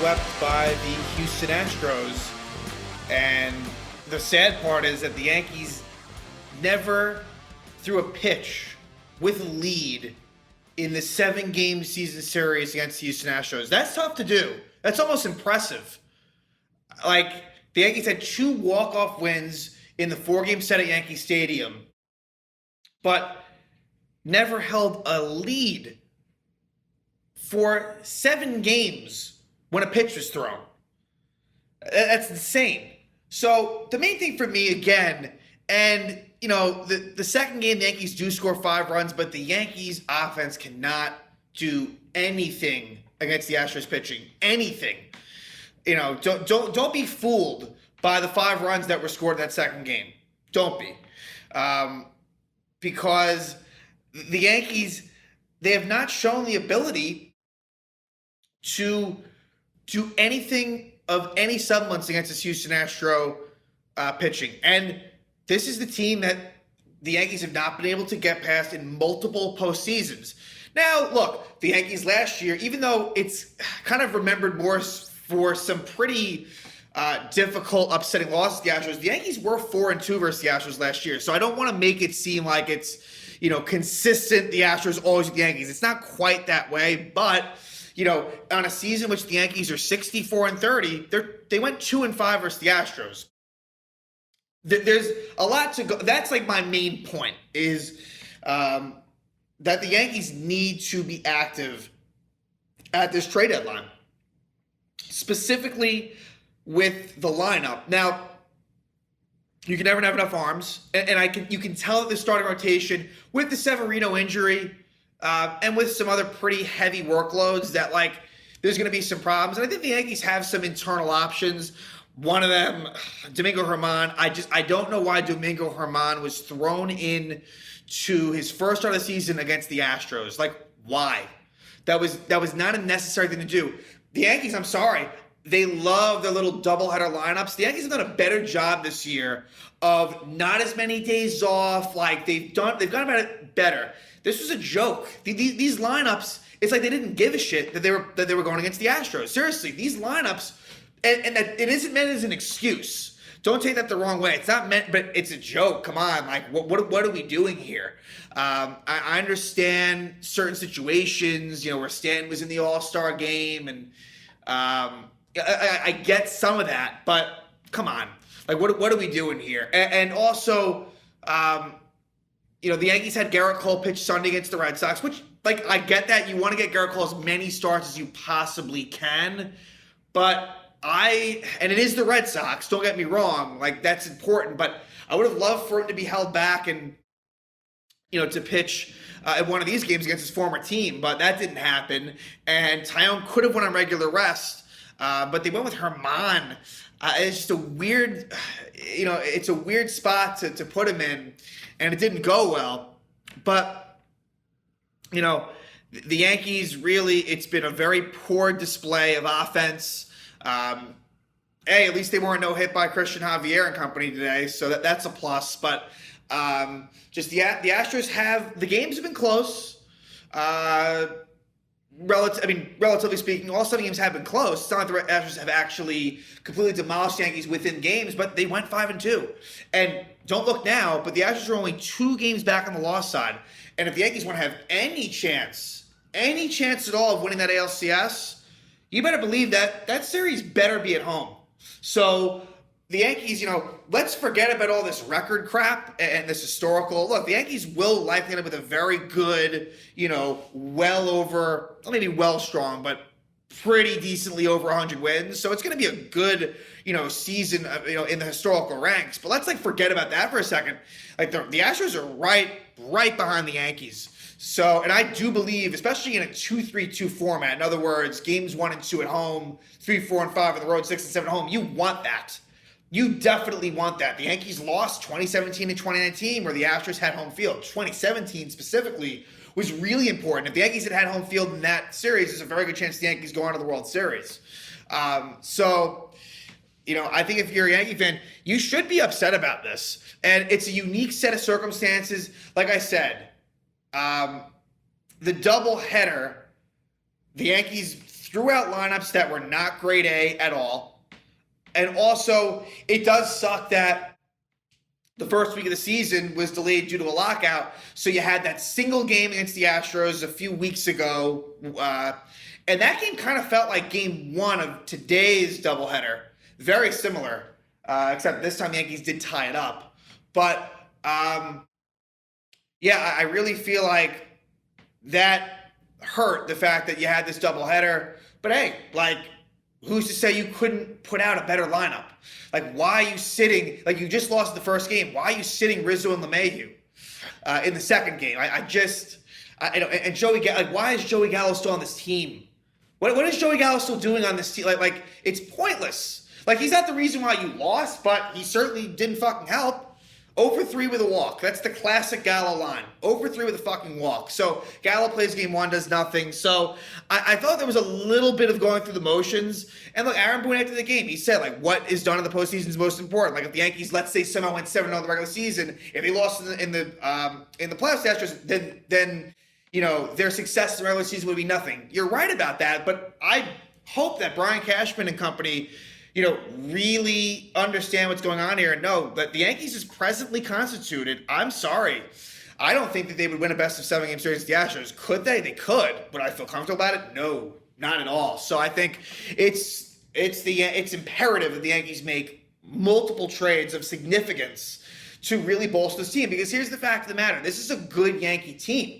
swept by the Houston Astros. And the sad part is that the Yankees never threw a pitch with a lead in the 7-game season series against the Houston Astros. That's tough to do. That's almost impressive. Like, the Yankees had 2 walk-off wins in the 4-game set at Yankee Stadium, but never held a lead for 7 games when a pitch was thrown. That's insane. So the main thing for me, again, and the second game, the Yankees do score 5 runs, but the Yankees offense cannot do anything against the Astros pitching. Anything. Don't be fooled by the 5 runs that were scored in that second game. Don't be. Because the Yankees, they have not shown the ability to do anything of any semblance against this Houston Astro pitching. And this is the team that the Yankees have not been able to get past in multiple postseasons. Now, look, the Yankees last year, even though it's kind of remembered more for some pretty difficult, upsetting losses to the Astros, the Yankees were 4-2 versus the Astros last year. So I don't want to make it seem like it's, consistent, the Astros always with the Yankees. It's not quite that way, but on a season which the Yankees are 64-30, they went 2-5 versus the Astros. There's a lot to go. That's like my main point is that the Yankees need to be active at this trade deadline, specifically with the lineup. Now, you can never have enough arms, and you can tell that the starting rotation with the Severino injury. And with some other pretty heavy workloads that, there's going to be some problems. And I think the Yankees have some internal options. One of them, Domingo Germán. I don't know why Domingo Germán was thrown in to his first start of the season against the Astros. Why? That was not a necessary thing to do. The Yankees, I'm sorry, they love their little doubleheader lineups. The Yankees have done a better job this year of not as many days off. They've gone about it better. This was a joke. These lineups, it's like they didn't give a shit that they were going against the Astros. Seriously, these lineups, and that it isn't meant as an excuse. Don't take that the wrong way. It's not meant, but it's a joke. Come on, what are we doing here? I understand certain situations, where Stanton was in the All-Star game, and I get some of that, but come on, what are we doing here? And also, the Yankees had Garrett Cole pitch Sunday against the Red Sox, which, I get that. You want to get Garrett Cole as many starts as you possibly can. But and it is the Red Sox, don't get me wrong. That's important. But I would have loved for him to be held back and, to pitch at one of these games against his former team. But that didn't happen. And Tyone could have went on regular rest. But they went with Germán. It's just a weird, it's a weird spot to put him in. And it didn't go well. But, the Yankees really, it's been a very poor display of offense. At least they weren't no-hit by Christian Javier and company today, so that's a plus. But just the Astros the games have been close. Relatively speaking, all 7 games have been close. It's not like the Astros have actually completely demolished the Yankees within games, but they went 5-2. And don't look now, but the Astros are only 2 games back on the loss side. And if the Yankees want to have any chance at all of winning that ALCS, you better believe that series better be at home. So the Yankees, let's forget about all this record crap and this historical. Look, the Yankees will likely end up with a very good, well over, maybe well strong, but pretty decently over 100 wins. So it's going to be a good, season, in the historical ranks. But let's forget about that for a second. The Astros are right behind the Yankees. So, and I do believe, especially in a 2-3-2 format, in other words, games 1 and 2 at home, 3, 4, and 5 on the road, 6 and 7 at home, you want that. You definitely want that. The Yankees lost 2017 and 2019 where the Astros had home field. 2017 specifically was really important. If the Yankees had home field in that series, there's a very good chance the Yankees go on to the World Series. I think if you're a Yankee fan, you should be upset about this. And it's a unique set of circumstances. Like I said, the doubleheader, the Yankees threw out lineups that were not grade A at all. And also, it does suck that the first week of the season was delayed due to a lockout. So you had that single game against the Astros a few weeks ago. And that game kind of felt like game one of today's doubleheader. Very similar, except this time the Yankees did tie it up. But, yeah, I really feel like that hurt, the fact that you had this doubleheader. But hey, like, who's to say you couldn't put out a better lineup? Like, why are you sitting, like, you just lost the first game. Why are you sitting Rizzo and LeMahieu in the second game? And Joey, like, why is Joey Gallo still on this team? What is Joey Gallo still doing on this team? Like, it's pointless. Like, he's not the reason why you lost, but he certainly didn't fucking help. 0 for 3 with a walk. That's the classic Gallo line. 0 for 3 with a fucking walk. So Gallo plays game one, does nothing. So I thought there was a little bit of going through the motions. And look, Aaron Boone after the game, he said, like, what is done in the postseason is most important. Like, if the Yankees, let's say, somehow went 7-0 in the regular season, if they lost in the playoffs, the Astros, then you know, their success in the regular season would be nothing. You're right about that, but I hope that Brian Cashman and company, you know, really understand what's going on here and know that the Yankees is presently constituted. I'm sorry. I don't think that they would win a best-of-7 game series against the Astros. Could they? They could. Would I feel comfortable about it? No, not at all. So I think it's imperative that the Yankees make multiple trades of significance to really bolster this team. Because here's the fact of the matter. This is a good Yankee team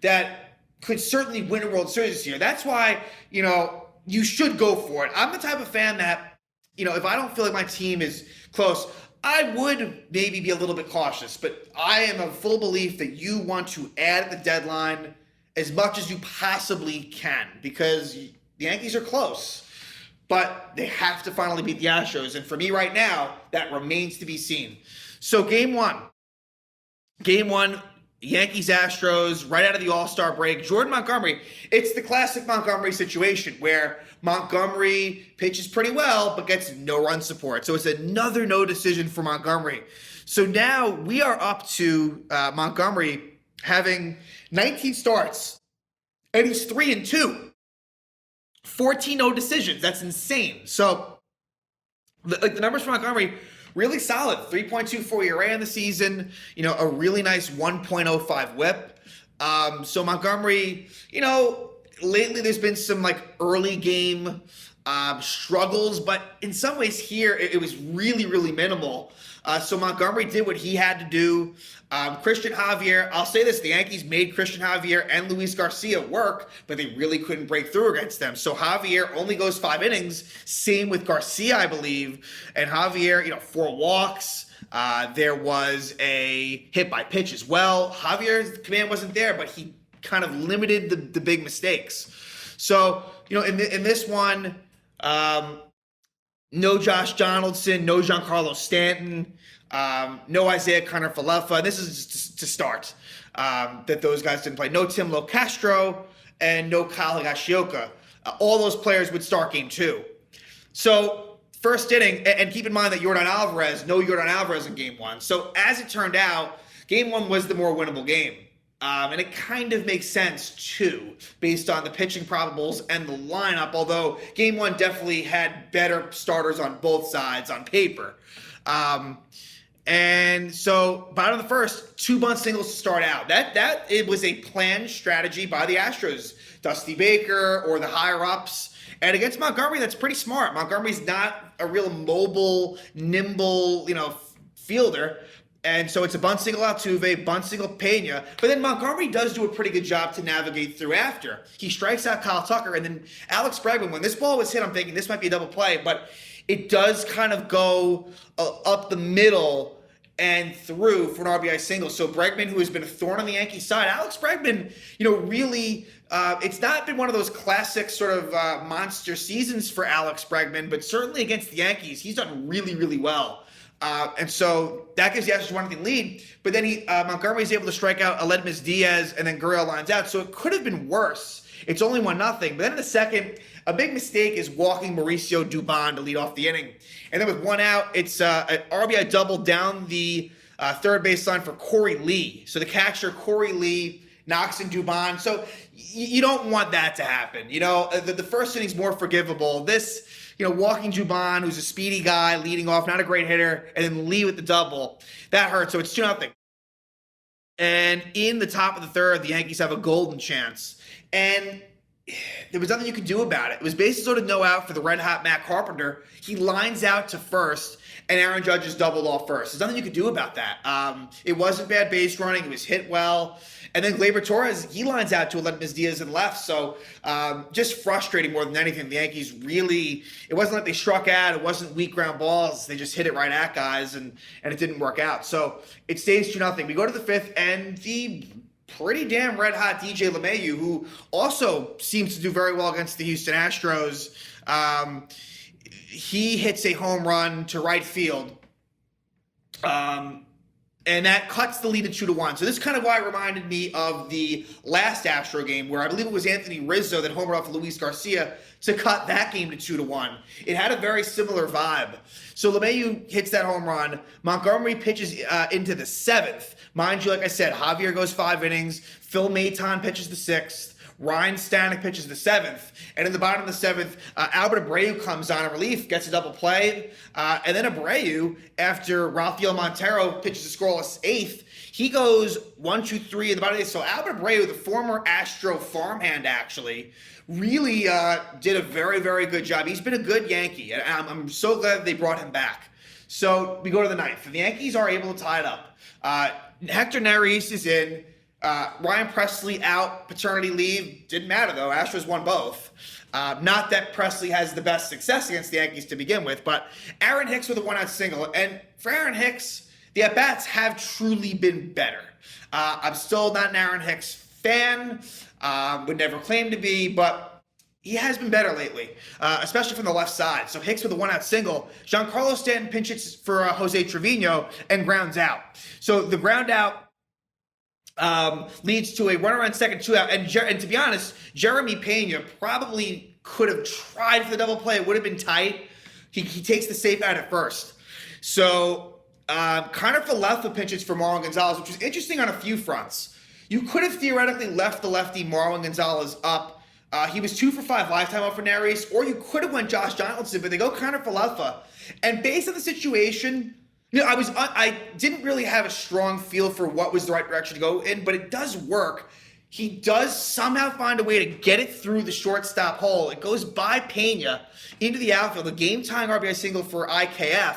that could certainly win a World Series this year. That's why, you know, you should go for it. I'm the type of fan that, you know, if I don't feel like my team is close, I would maybe be a little bit cautious. But I am of full belief that you want to add at the deadline as much as you possibly can, because the Yankees are close. But they have to finally beat the Astros. And for me right now, that remains to be seen. So game one, Yankees-Astros, right out of the All-Star break. Jordan Montgomery, it's the classic Montgomery situation where Montgomery pitches pretty well but gets no run support. So it's another no decision for Montgomery. So now we are up to Montgomery having 19 starts, and he's 3-2. 14 no decisions. That's insane. So the numbers for Montgomery, really solid. 3.24 ERA in the season. You know, a really nice 1.05 whip. So Montgomery, you know, lately there's been some like early game struggles, but in some ways here it was really, really minimal. So Montgomery did what he had to do. Christian Javier, I'll say this, the Yankees made Christian Javier and Luis Garcia work, but they really couldn't break through against them. So Javier only goes 5 innings. Same with Garcia, I believe. And Javier, you know, 4 walks. There was a hit by pitch as well. Javier's command wasn't there, but he kind of limited the big mistakes. So, you know, in this one, no Josh Donaldson, no Giancarlo Stanton, no Isaiah Kiner-Falefa. This is just to start that those guys didn't play. No Tim Locastro and no Kyle Higashioka. All those players would start game 2. So first inning, and keep in mind that no Yordan Alvarez in game 1. So as it turned out, game 1 was the more winnable game. And it kind of makes sense, too, based on the pitching probables and the lineup, although game 1 definitely had better starters on both sides on paper. And so, bottom of the first, 2 bunt singles to start out. It was a planned strategy by the Astros. Dusty Baker or the higher-ups. And against Montgomery, that's pretty smart. Montgomery's not a real mobile, nimble, you know, fielder. And so it's a bunt single Altuve, bunt single Pena. But then Montgomery does do a pretty good job to navigate through after. He strikes out Kyle Tucker, and then Alex Bregman, when this ball was hit, I'm thinking this might be a double play, but it does kind of go up the middle and through for an RBI single. So Bregman, who has been a thorn on the Yankees side, Alex Bregman, you know, really, it's not been one of those classic sort of monster seasons for Alex Bregman, but certainly against the Yankees, he's done really, really well. And so that gives the Astros 1-0 lead. But then Montgomery is able to strike out Aledmys Diaz, and then Gurriel lines out. So it could have been worse. It's only 1-0. But then in the second, a big mistake is walking Mauricio Dubon to lead off the inning. And then with 1 out, it's an RBI double down the third baseline for Corey Lee. So the catcher, Corey Lee, knocks in Dubon. So you don't want that to happen. The first inning's more forgivable. This, walking Dubon, who's a speedy guy, leading off, not a great hitter, and then Lee with the double, that hurts. So it's 2-0. And in the top of the third, the Yankees have a golden chance. And there was nothing you could do about it. It was basically sort of no out for the red-hot Matt Carpenter. He lines out to first, and Aaron Judge is doubled off first. There's nothing you could do about that. It wasn't bad base running. It was hit well. And then Gleyber Torres, he lines out to Aledmys Diaz and left. So just frustrating more than anything. The Yankees really, it wasn't like they struck out. It wasn't weak ground balls. They just hit it right at guys, and it didn't work out. So it stays 2-0. We go to the fifth, and the pretty damn red-hot DJ LeMahieu, who also seems to do very well against the Houston Astros. He hits a home run to right field. And that cuts the lead to 2-1. So this is kind of why it reminded me of the last Astro game, where I believe it was Anthony Rizzo that homered off Luis Garcia to cut that game to 2-1. It had a very similar vibe. So LeMahieu hits that home run. Montgomery pitches into the seventh. Mind you, like I said, Javier goes 5 innings. Phil Maton pitches the sixth. Ryan Stanek pitches the seventh. And in the bottom of the seventh, Albert Abreu comes on in relief, gets a double play. And then Abreu, after Rafael Montero pitches a scoreless eighth, he goes 1, 2, 3 in the bottom of the eighth. So Albert Abreu, the former Astro farmhand, actually, really did a very, very good job. He's been a good Yankee, and I'm so glad they brought him back. So we go to the ninth. The Yankees are able to tie it up. Hector Neris is in. Ryan Presley out, paternity leave. Didn't matter, though. Astros won both. Not that Presley has the best success against the Yankees to begin with, but Aaron Hicks with a 1-out single. And for Aaron Hicks, the at-bats have truly been better. I'm still not an Aaron Hicks fan. Would never claim to be, but he has been better lately, especially from the left side. So Hicks with a 1-out single. Giancarlo Stanton pinch hits for Jose Trevino and grounds out. So the ground out leads to a runner on second, 2-out. And to be honest, Jeremy Pena probably could have tried for the double play. It would have been tight. He takes the safe out at first. So Connor Falefa pitches for Marlon Gonzalez, which was interesting on a few fronts. You could have theoretically left the lefty Marlon Gonzalez up. He was 2 for 5 lifetime off for Neris, or you could have went Josh Donaldson, but they go Connor Falefa. And based on the situation, I didn't really have a strong feel for what was the right direction to go in, but it does work. He does somehow find a way to get it through the shortstop hole. It goes by Pena into the outfield, a game-tying RBI single for IKF,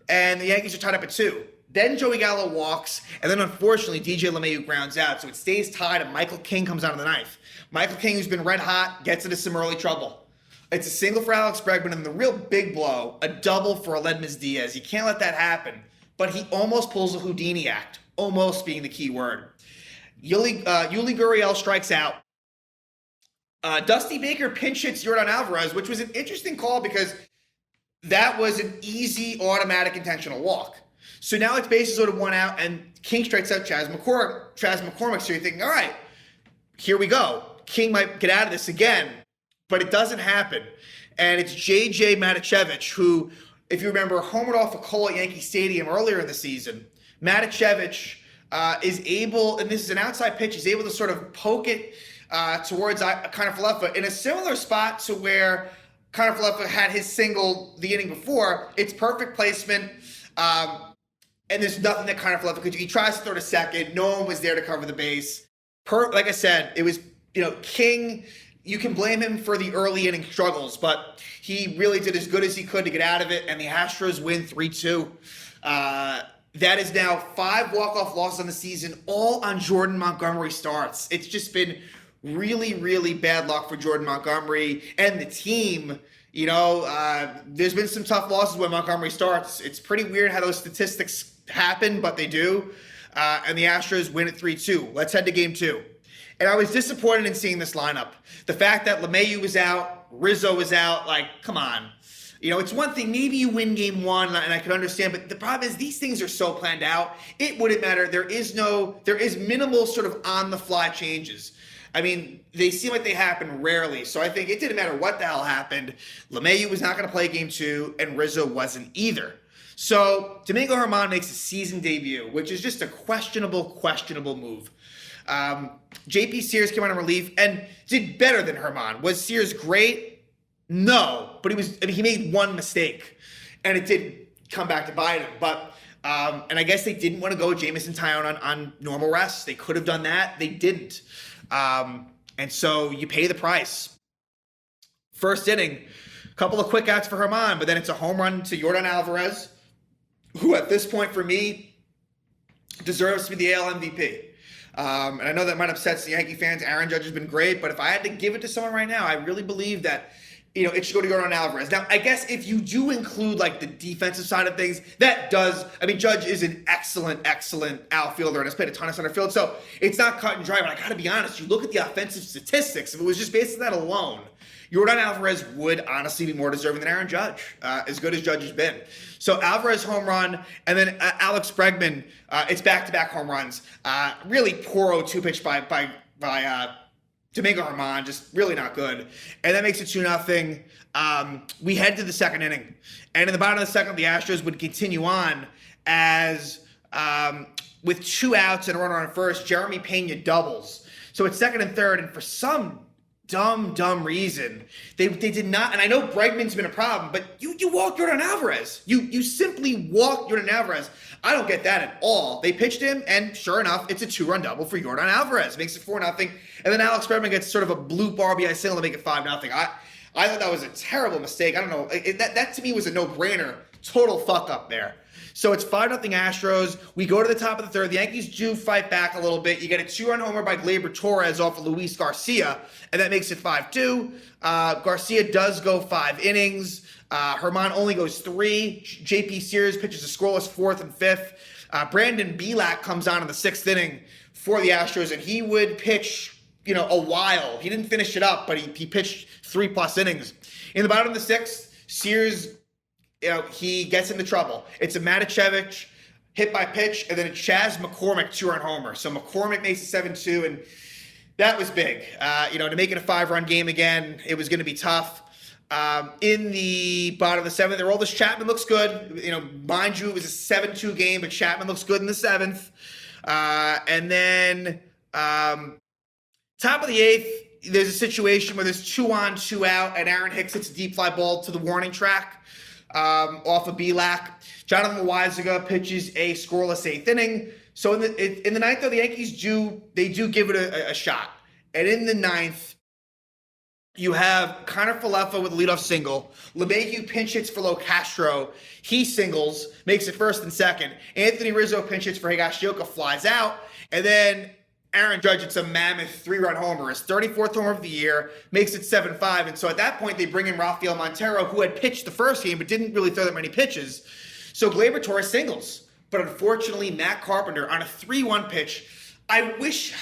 and the Yankees are tied up at 2. Then Joey Gallo walks, and then unfortunately DJ LeMahieu grounds out, so it stays tied, and Michael King comes on to the ninth. Michael King, who's been red hot, gets into some early trouble. It's a single for Alex Bregman, and the real big blow, a double for Aledmys Diaz. You can't let that happen. But he almost pulls a Houdini act, almost being the key word. Yuli Gurriel strikes out. Dusty Baker pinch hits Yordan Alvarez, which was an interesting call because that was an easy, automatic, intentional walk. So now it's bases sort of 1 out, and King strikes out Chas McCormick. So you're thinking, all right, here we go. King might get out of this again. But it doesn't happen. And it's J.J. Matichevich, who, if you remember, homered off a Cole at Yankee Stadium earlier in the season. Matichevich is able, and this is an outside pitch, he's able to sort of poke it towards Connor Falefa in a similar spot to where Connor Falefa had his single the inning before. It's perfect placement, and there's nothing that Connor Falefa could do. He tries to throw to second. No one was there to cover the base. Like I said, it was, King. You can blame him for the early inning struggles, but he really did as good as he could to get out of it, and the Astros win 3-2. That is now 5 walk-off losses on the season, all on Jordan Montgomery starts. It's just been really, really bad luck for Jordan Montgomery and the team. There's been some tough losses when Montgomery starts. It's pretty weird how those statistics happen, but they do. And the Astros win at 3-2. Let's head to game 2. And I was disappointed in seeing this lineup. The fact that LeMahieu was out, Rizzo was out, come on. It's one thing, maybe you win game 1, and I can understand, but the problem is these things are so planned out, it wouldn't matter. There is minimal sort of on-the-fly changes. I mean, they seem like they happen rarely, so I think it didn't matter what the hell happened. LeMahieu was not going to play game 2, and Rizzo wasn't either. So Domingo Germán makes a season debut, which is just a questionable move. JP Sears came out in relief and did better than Germán. Was Sears great? No, but he made one mistake, and it did come back to bite him. But and I guess they didn't want to go Jameson Taillon on normal rest. They could have done that. They didn't. And so you pay the price. First inning, a couple of quick outs for Germán, but then it's a home run to Yordan Alvarez, who at this point for me deserves to be the AL MVP. And I know that might upset the Yankee fans. Aaron Judge has been great, but if I had to give it to someone right now, I really believe that it should go to Yordan Alvarez. Now, I guess if you do include like the defensive side of things, that does. I mean, Judge is an excellent outfielder and has played a ton of center field, so it's not cut and dry. But I got to be honest, you look at the offensive statistics. If it was just based on that alone, Yordan Alvarez would honestly be more deserving than Aaron Judge, as good as Judge has been. So Alvarez home run, and then Alex Bregman, it's back-to-back home runs. Really poor 0-2 pitch by Domingo Germán, just really not good. And that makes it 2-0. We head to the second inning. And in the bottom of the second, the Astros would continue on as with 2 outs and a runner on first, Jeremy Pena doubles. So it's second and third, and for some dumb reason, they did not, and I know Bregman's been a problem, but you walk Yordan Alvarez. You simply walk Yordan Alvarez. I don't get that at all. They pitched him, and sure enough, it's a 2-run double for Yordan Alvarez. Makes it 4-0, and then Alex Bregman gets sort of a bloop RBI single to make it 5-0. I thought that was a terrible mistake. I don't know. That to me was a no-brainer. Total fuck up there. So it's 5-0 Astros. We go to the top of the third. The Yankees do fight back a little bit. You get a 2-run homer by Gleyber Torres off of Luis Garcia, and that makes it 5-2. Garcia does go 5 innings. Germán only goes 3. JP Sears pitches a scoreless 4th and 5th. Brandon Bielak comes on in the 6th inning for the Astros, and he would pitch, a while. He didn't finish it up, but he pitched 3+ innings. In the bottom of the 6th, Sears, he gets into trouble. It's a Matichevich hit by pitch, and then it's Chas McCormick 2-run homer. So McCormick makes it 7-2, and that was big. To make it a 5-run game again, it was going to be tough. In the bottom of the 7th, Aroldis Chapman looks good. Mind you, it was a 7-2 game, but Chapman looks good in the 7th. And then top of the 8th, there's a situation where there's 2 on, 2 out, and Aaron Hicks hits a deep fly ball to the warning track off of Bielak. Jonathan Loaizaga pitches a scoreless 8th inning. So in the 9th, though, the Yankees do give it a shot. And in the 9th, you have Connor Falefa with a leadoff single. LeMahieu pinch hits for Lo Castro. He singles, makes it 1st and 2nd. Anthony Rizzo pinch hits for Higashioka, flies out. And then Aaron Judge, it's a mammoth 3-run homer. His 34th homer of the year, makes it 7-5. And so at that point, they bring in Rafael Montero, who had pitched the first game but didn't really throw that many pitches. So Gleyber Torres singles. But unfortunately, Matt Carpenter on a 3-1 pitch, I wish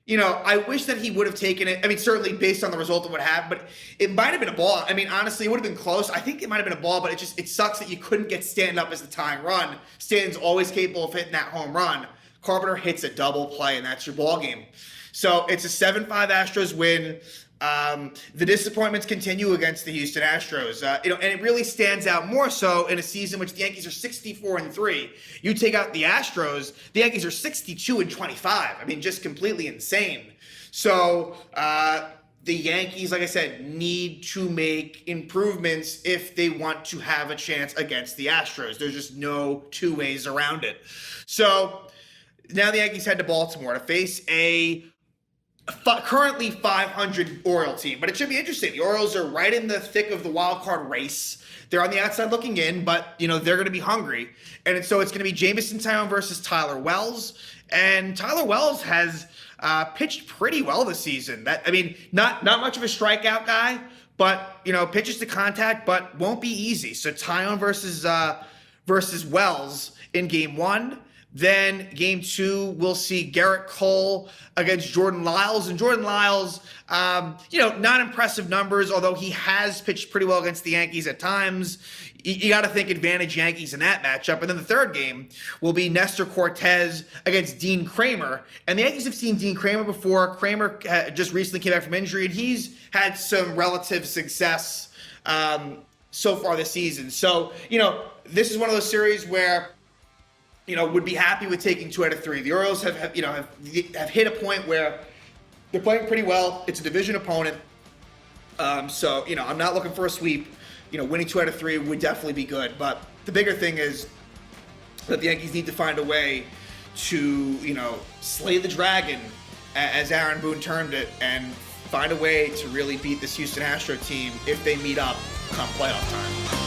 that he would have taken it. I mean, certainly based on the result of what happened, but it might have been a ball. I mean, honestly, it would have been close. I think it might have been a ball, but it sucks that you couldn't get Stanton up as the tying run. Stanton's always capable of hitting that home run. Carpenter hits a double play, and that's your ball game. So it's a 7-5 Astros win. The disappointments continue against the Houston Astros. And it really stands out more so in a season which the Yankees are 64-3. You take out the Astros, the Yankees are 62-25. I mean, just completely insane. So the Yankees, like I said, need to make improvements if they want to have a chance against the Astros. There's just no 2 ways around it. So now the Yankees head to Baltimore to face a currently 500 Oriole team, but it should be interesting. The Orioles are right in the thick of the wild card race. They're on the outside looking in, but they're going to be hungry, and so it's going to be Jameson Taillon versus Tyler Wells. And Tyler Wells has pitched pretty well this season. Not much of a strikeout guy, but pitches to contact, but won't be easy. So Taillon versus Wells in Game 1. Then Game 2, we'll see Garrett Cole against Jordan Lyles. And Jordan Lyles, not impressive numbers, although he has pitched pretty well against the Yankees at times. You got to think advantage Yankees in that matchup. And then the third game will be Nestor Cortez against Dean Kramer. And the Yankees have seen Dean Kramer before. Kramer just recently came back from injury, and he's had some relative success so far this season. So, this is one of those series where, would be happy with taking 2 out of 3. The Orioles have hit a point where they're playing pretty well. It's a division opponent. So, I'm not looking for a sweep. Winning 2 out of 3 would definitely be good. But the bigger thing is that the Yankees need to find a way to, slay the dragon, as Aaron Boone termed it, and find a way to really beat this Houston Astros team if they meet up come playoff time.